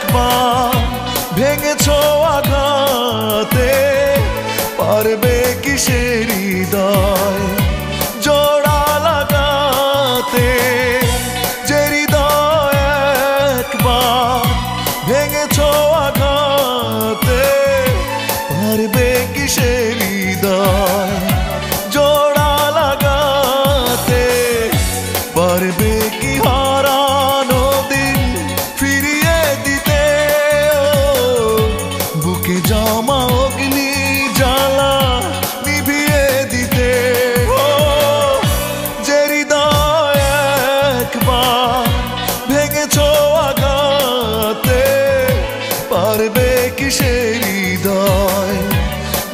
একবার ভেঙেছো আঘাতে, পারবে কি সে হৃদয় জোড়া লাগাতে? যে হৃদয় একবার ভেঙেছো আঘাতে, পারবে কি সে হৃদয় জোড়া লাগাতে? পারবে কি হারানো দিন ফিরিয়ে দিতে? বুকে জমা অগ্নি জ্বালা নিভিয়ে দিতে? যে হৃদয় একবার ভেঙেছো আঘাতে, পারবে কি সে হৃদয়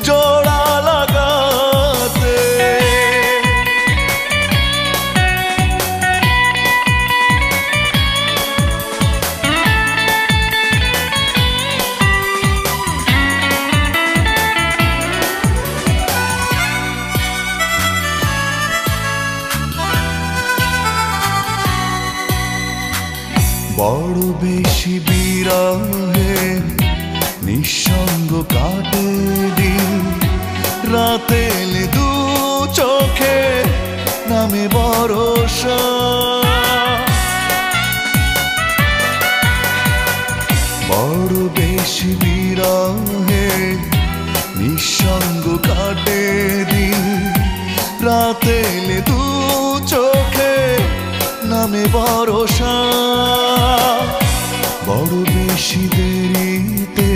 জোড়া লাগাতে? বড় বেশি বিরহে নিঃসঙ্গ কাটে দিন, রাতে এলে দু চোখে নামে ভরসা। বড় বেশি বিরহে নিঃসঙ্গ কাটে দিন, রাতে এলে দু চোখে নামে ভরসা। বড় বেশি দেরিতে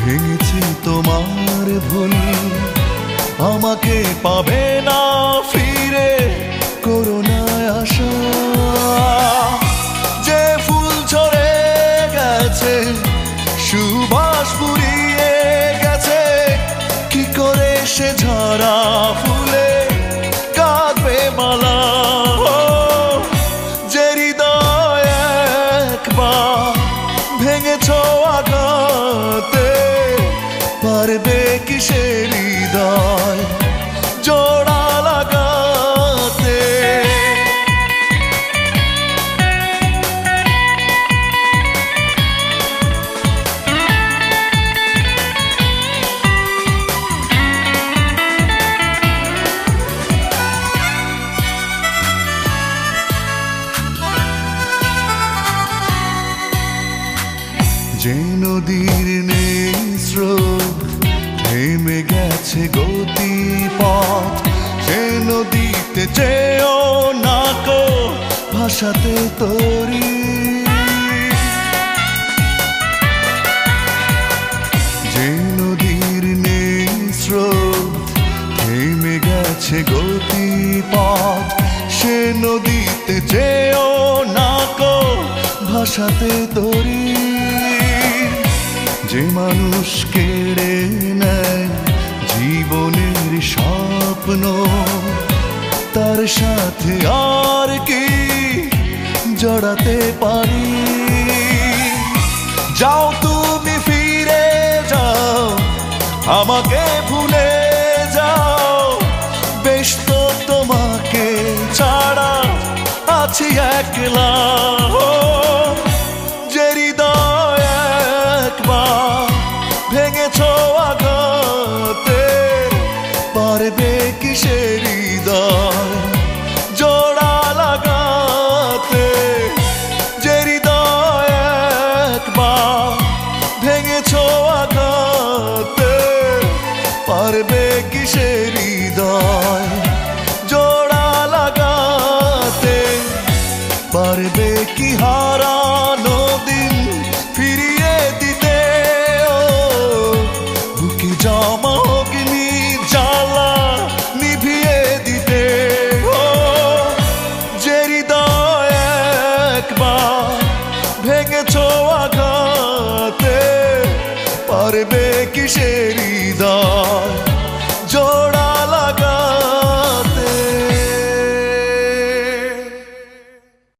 ভেঙেছি তোমার ভুল, আমাকে পাবে না ফিরে করুণায় আশা। যে ফুল ঝরে গেছে সুবাস ফুরিয়ে গেছে, কি করে সে ঝরা ফুলে কাঁদবে মালা? যে হৃদয় একবার ভেঙেছো আঘাতে, পারবে কি সে হৃদয় জোড়া লাগাতে? যে নদীর নেই স্রোত থেমে গেছে গতিপথ, সে নদীতে যেও না কো ভাসাতে তরি। যে নদীর নেই স্রোত থেমে গেছে গতিপথ, সে নদীতে যেও না কো ভাসাতে তরি। যে মানুষ কেড়ে নেয় জীবনের স্বপ্ন, তার সাথে আর কি জড়াতে পারি? যাও তুমি ফিরে যাও, আমাকে ভুলে যাও, বেশ তো তোমাকে ছাড়া আছি একলা। যে হৃদয় একবার ভেঙেছো আঘাতে, পারবে কি সে হৃদয় জোড়া লাগাতে? যে হৃদয় একবার ভেঙেছো আঘাতে, পারবে কি সে হৃদয় জোড়া লাগাতে? পারবে কি হারানো দিন ফিরিয়ে দিতে? বুকে জমা অগ্নি জ্বালা নিভিয়ে দিতে? যে হৃদয় একবার ভেঙেছো আঘাতে, পারবে কি সে হৃদয়